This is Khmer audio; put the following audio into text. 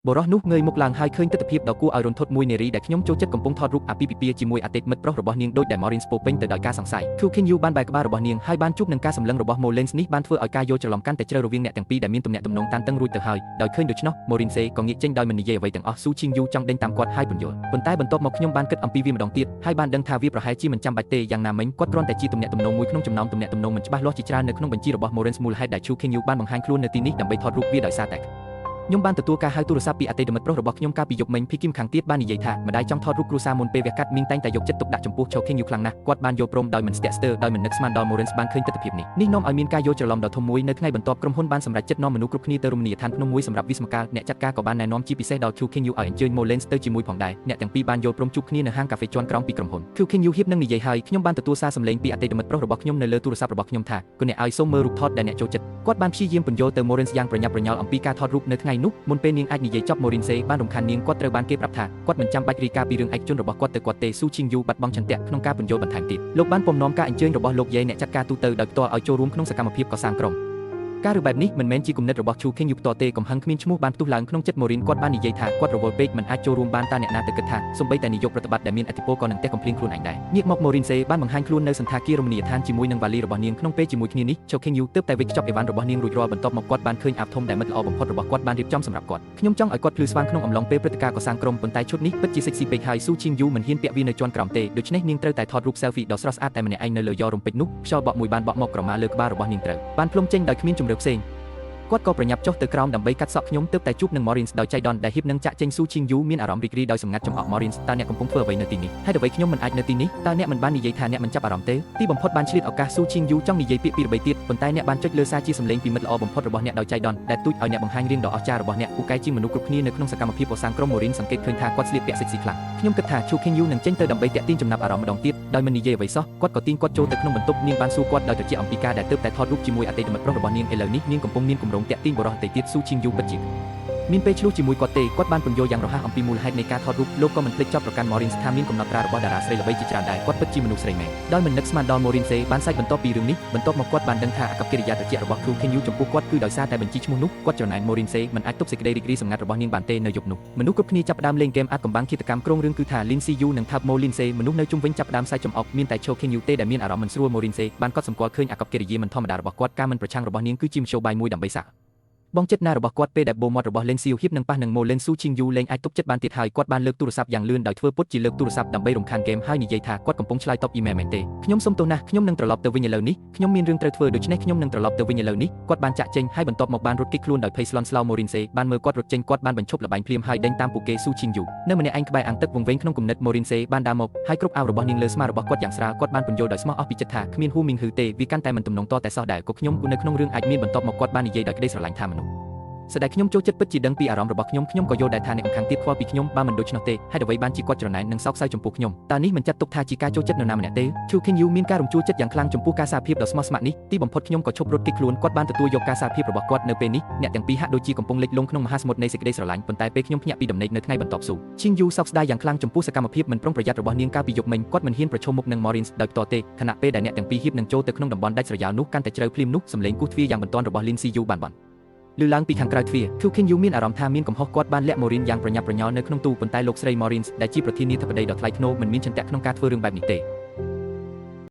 បរិសនោះងើយមុខឡើងហើយឃើញទិដ្ឋភាពដ៏គួរឲ្យរន្ធត់មួយនារីដែលខ្ញុំចូលចិត្តកំពុងថតរូបអាពាហ៍ពិពាហ៍ជាមួយអតីតមិត្តប្រុសរបស់នាងដូចដែល Maureen ពោពេញទៅដោយការសង្ស័យ Chu King Yu បានបែរក្បាលរបស់នាងហើយបានជួបនឹងការសម្លឹងរបស់ Mullins នេះបានធ្វើឲ្យការយល់ច្រឡំកាន់តែជ្រៅរវាងអ្នកទាំងពីរដែលមានទំនាក់ទំនងតានតឹងរួចទៅហើយដោយឃើញដូច្នោះ Maureen ក៏ងាកចេញដោយមិននិយាយអ្វីទាំងអស់ Chu King Yu ចង់ដេញតាមគាត់ហើយពន្យល់ប៉ុន្តែបន្ទាប់មកខ្ញុំបានគិតអំពីវាម្ដងទៀតហើយបានដឹងថាវាប្រហែលជាមិនចាំបាច់ទេយ៉ាងណាមិញគាត់គ្រាន់តែជាទំនាក់ទំនងមួយក្នុងចំណោមទំនាក់ទំនងមិនច្បាស់លាស់ជាច្រើននៅក្នុងបញ្ជីរបស់ Maureen មូលហេតុដែល Chu King Yu បានបង្ហាញខ្លួននៅទីនេះដើម្បីថតរូបវាដោយសារតែខ្ញុំបានទទួលការហៅទូរស័ព្ទពីអតីតមិត្តប្រុសរបស់ខ្ញុំកាលពីយប់មិញ Kim ខាងទៀតបាននិយាយថាម្ដាយចង់ថតរូបគ្រួសារមុនពេលវះកាត់មីងតែងតែយកចិត្តទុកដាក់ចំពោះ Chu King Yu ខ្លាំងណាស់គាត់បានយល់ព្រមដោយមិនស្ទាក់ស្ទើរដោយមិននឹកស្មានដល់ Maureen បានឃើញទិដ្ឋភាពនេះនាំឲ្យមានការយល់ច្រឡំដ៏ធំមួយនៅថ្ងៃបន្ទាប់ក្រុមហ៊ុនបានសម្រេចចិត្តនាំមនុស្សគ្រប់គ្នាទៅរមណីយដ្ឋានភ្នំមួយសម្រាប់វិស្មការអ្នកចាត់ការក៏បានណែនាំជាពិសេសដល់ Chu King Yu ឲ្យអញ្ជើញ Mullins ទៅជាមួយផងដែរអ្នកទាំងពីរបានយល់ព្រមជួបគ្នានៅហាងកាហ្វេជាន់ក្រោមពីក្រុមហ៊ុន Chu King Yu ហ៊ាននឹងនិយាយហើយខ្ញុំបានទទួលសារសម្លេងពីអតីតមិត្តប្រុសរបស់ខ្ញុំនៅលើទូរស័ព្ទរបស់ខ្ញុំថាគអ្នកឲ្យសូមមើលរូបថតដែលអ្នកចូលចិត្តគាត់បានព្យាយាមពន្យល់ទៅ Maureen យ៉ាងប្រញាប់ប្រញាល់អំពីការថតរូបនៅថ្ងៃនោះមុនពេលនាងអាចនិយាយចប់ Maureen បានរំខាននាងគាត់ត្រូវបានគេប្រាប់ថាគាត់មិនចាំបាច់រាយការណ៍ពីរឿងឯកជនរបស់គាត់ទៅគាត់ទេ Chu King Yu បាត់បង់ឆន្ទៈក្នុងការពន្យល់បន្ថែមទៀតលោកបានពំនាំការអញ្ជើញរបស់លោកយាយអ្នកចាត់ការទូទៅដោយផ្ទាល់ឲ្យចូលរួមក្នុងសកម្មភាពកសាងក្រុមការឬបែបនេះមិនមែនជាគំនិតរបស់ Chu King Yu ផ្ទាល់ទេកំហឹងគ្មានឈ្មោះបានផ្ទុះឡើងក្នុងចិត្ត Maureen គាត់បាននិយាយថាគាត់រវល់ពេកមិនអាចចូលរួមបានតើអ្នកណាទៅគិតថាសូម្បីតែនាយកប្រតិបត្តិដែលមានឥទ្ធិពលក៏នឹងទះកំភ្លៀងខ្លួនឯងដែរងាកមក Maureen បានបង្ហាញខ្លួននៅសន្តាគាររមណីយដ្ឋានជាមួយនឹងវ៉ាលីរបស់នាងក្នុងពេលជាមួយគ្នានេះ Chu King Yu ទើបតែវេចខ្ចប់អីវ៉ាន់របស់នាងរួចរាល់បន្ទាប់មកគាត់បានឃើញអាវធំដែលមិត្តល្អបំផុតរបស់គាត់បានរៀបចំសម្រាប់គាត់ខ្ញុំចង់ឲ្យគាត់ភ្លឺស្វាងក្នុងអំឡុងពេលព្រឹត្តិការណ៍កសាងក្រុមប៉ុន្តែឈុតនេះពិតជា sexy ពេកហើយ Chu King Yu មិនហ៊ានពាក់វានៅជាន់ក្រោមទេដូច្នេះនាងត្រូវតែថតរូប selfie ដ៏ស្រស់ស្អាតតែម្នាក់ឯងនៅលើយ៉ររំពេចនោះខ្យល់បក់មួយបានបក់មកក្រមាលើក្បាលរបស់នាងត្រូវបានផ្លុំចេញដោយគ្មានជម្រើសផ្សេងគាត់ក៏ប្រញាប់ចុះទៅក្រោមដើម្បីកាត់សក់ខ្ញុំទើបតែជួបនឹង Maureen ដោយចៃដន្យដែលហ៊ាននឹងចាក់ចេញ Chu King Yu មានអារម្មណ៍រីករាយដោយសម្ងាត់ចំអក Maureen តើអ្នកកំពុងធ្វើអ្វីនៅទីនេះហេតុអ្វីខ្ញុំមិនអាចនៅទីនេះតើអ្នកមិនបាននិយាយថាអ្នកមិនចាប់អារម្មណ៍ទេទីបំផុតបានឆ្លៀតឱកាស Chu King Yu ចង់និយាយពាក្យពីរបីទៀតប៉ុន្តែអ្នកបានចុចលើសារជាសម្លេងពីមិត្តល្អបំផុតរបស់អ្នកដោយចៃដន្យដែលទូចឲ្យអ្នកបង្ហាញរឿងដ៏អស្ចារ្យរបស់អ្នកពូកែជាងមនុស្សគ្រប់គ្នានៅក្នុងសកម្មភាពកសាងក្រុម Maureen សង្កេតឃើញថាគាត់ស្លៀកពាក់ sexy ខ្លាំងខ្ញុំគិតថា Chu King Yu នឹងចេញទៅដើម្បីតាក់ទាញចំណាប់អារម្មណ៍ម្ដងទៀតដោយមិននិយាយអ្វីសោះគាត់ក៏ទាញគាត់ចូលទៅក្នុងបន្ទប់នាងបានសួរគាត់ដោយត្រជាក់អំពីការដែលទើបតែថតរូបជាមួយអតីតមិត្តប្រុសរបស់នាងឥឡូវនេះនាងកំពុងមានគម្រោងតាក់ទាញបរិសុទ្ធទៀត Chu King Yu ពិតជាមានពេលឆ្លុះជាមួយគាត់ទេគាត់បានពន្យល់យ៉ាងរហ័សអំពីមូលហេតុនៃការថតរូបលោកក៏មិនភ្លេចចោទប្រកាន់ Maureen ថាមានកំណត់ត្រារបស់តារាស្រីល្បីជាច្រើនដែរគាត់ពិតជាមនុស្សស្រីមែនដោយមិននឹកស្មានដល់ Maureen បានសាច់បន្ទាប់ពីរឿងនេះបន្ទាប់មកគាត់បានដឹងថាអាកប្បកិរិយាត្រជាក់របស់ Chu King Yu ចំពោះគាត់គឺដោយសារតែបញ្ជីឈ្មោះនោះគាត់ច្រណែន Maureen មិនអាចទប់សេចក្តីរីករាយសម្ងាត់របស់នាងបានទេនៅយប់នោះមនុស្សគ្រប់គ្នាចាប់ផ្ដើមលេងហ្គេមអាថ៌កំបាំងឃាតកម្មក្រុងរឿងគឺថា Lin Siyu និង Thabo Lin មនុស្សនៅជុំវិញចាប់ផ្ដើមសាច់ចំអកមានតែ Chu King Yu ទេដែលមានអារម្មណ៍មិនស្រួល Maureen បានកត់សម្គាល់ឃើញអាកប្បកិរិយាមិនធម្មតារបស់គាត់ការមិនប្រឆាំងរបស់នាងគឺជាមធ្យោបាយមួយដើម្បីសាកបងចិត្តណារបស់គាត់ពេលដែលបូមាត់របស់ Lin Siyu ហ៊ាននឹងប៉ះនឹង Mullins Chu King Yu លែងអាចទប់ចិត្តបានទៀតហើយគាត់បានលើកទូរស័ព្ទយ៉ាងលឿនដោយធ្វើពុតជាលើកទូរស័ព្ទដើម្បីរំខានហ្គេមហើយនិយាយថាគាត់កំពុងឆ្លើយតបអ៊ីមែលមែនទេខ្ញុំសុំទោសណាស់ខ្ញុំនឹងត្រឡប់ទៅវិញឥឡូវនេះខ្ញុំមានរឿងត្រូវធ្វើដូច្នេះខ្ញុំនឹងត្រឡប់ទៅវិញឥឡូវនេះគាត់បានចាក់ចេញហើយបន្ទាប់មកបានរត់គេចខ្លួនដោយភ័យស្លន់ស្លោ Maureen បានមើលគាត់រត់ចេញគាត់បានបញ្ឈប់ល្បែងភ្លាមហើយដេញតាមពួកគេ Chu King Yu នៅម្នាក់ឯងក្បែរអាងទឹកវង្វេងក្នុងគំនិត Maureen បានដើរមកហើយគ្រប់អាវរបស់នាងលើស្មារបស់គាត់យ៉ាងស្រាលគាត់បានពន្យល់ដោយស្មោះអស់ពីចិត្តថាគ្មានហ៊ូមីងហ៊ឺទេវាកាន់តែមិនទំនងតតែសោះដែរក៏ខ្ញុំនៅក្នុងរឿងអាចមានបន្ទាប់មកគាត់បាននិយាយដោយក្តីស្រឡាញ់ថាមនុស្សស្ដេចខ្ញុំចូលចិត្តពិតជាដឹងពីអារម្មណ៍របស់ខ្ញុំក៏យល់ដែរថាអ្នកម្ខាងទៀតខ្វល់ពីខ្ញុំបើមិនដូច្នោះទេហេតុអ្វីបានជាគាត់ច្រណែននិងសោកសៅចំពោះខ្ញុំតើនេះមិនចាត់ទុកថាជាការចូលចិត្តនរណាម្នាក់ទេ Chu King Yu មានការរំជួលចិត្តយ៉ាងខ្លាំងចំពោះការសារភាពដ៏ស្មោះស្ម័គ្រនេះទីបំផុតខ្ញុំក៏ឈប់រត់គេចខ្លួនគាត់បានទទួលយកការសារភាពរបស់គាត់នៅពេលនេះអ្នកទាំងពីរហាក់ដូចជាកំពុងលិចលង់ក្នុងមហាសមុទ្រនៃសេចក្តីស្រឡាញ់ប៉ុន្តែពេលខ្ញុំភ្ញាក់ពីដំណេកនៅថ្ងៃបន្ទាប់ Chu King Yu សោកស្ដាយយ៉ាងខ្លាំងចំពោះសកម្មភាពមិនប្រុងប្រយ័ត្នរបស់នាងកាលពីយប់មិញគាត់មិនហ៊ានប្រឈមមុខនឹង Maureen ដោយផ្ទាល់ទេខណៈពេលដែលអ្នកទាំងពីរហ៊ាននឹងចូលទៅក្នុងតំបន់ដាច់ស្រយាលនោះកាន់តែជ្រៅភ្លាមនោះសម្លេងគោះទ្វារយ៉ាងបន្ទាន់របស់ Lin Siyu បានឮឡើងពីខាងក្រៅទ្វារ Chu King Yu មានអារម្មណ៍ថាមានកំហុសគាត់បានលាក់ Maureen យ៉ាងប្រញាប់ប្រញាល់នៅក្នុងទូប៉ុន្តែលោកស្រី Maureen ដែលជាប្រធានាធិបតីដ៏ថ្លៃថ្នូរមិនមានឆន្ទៈក្នុងការធ្វើរឿងបែបនេះទេ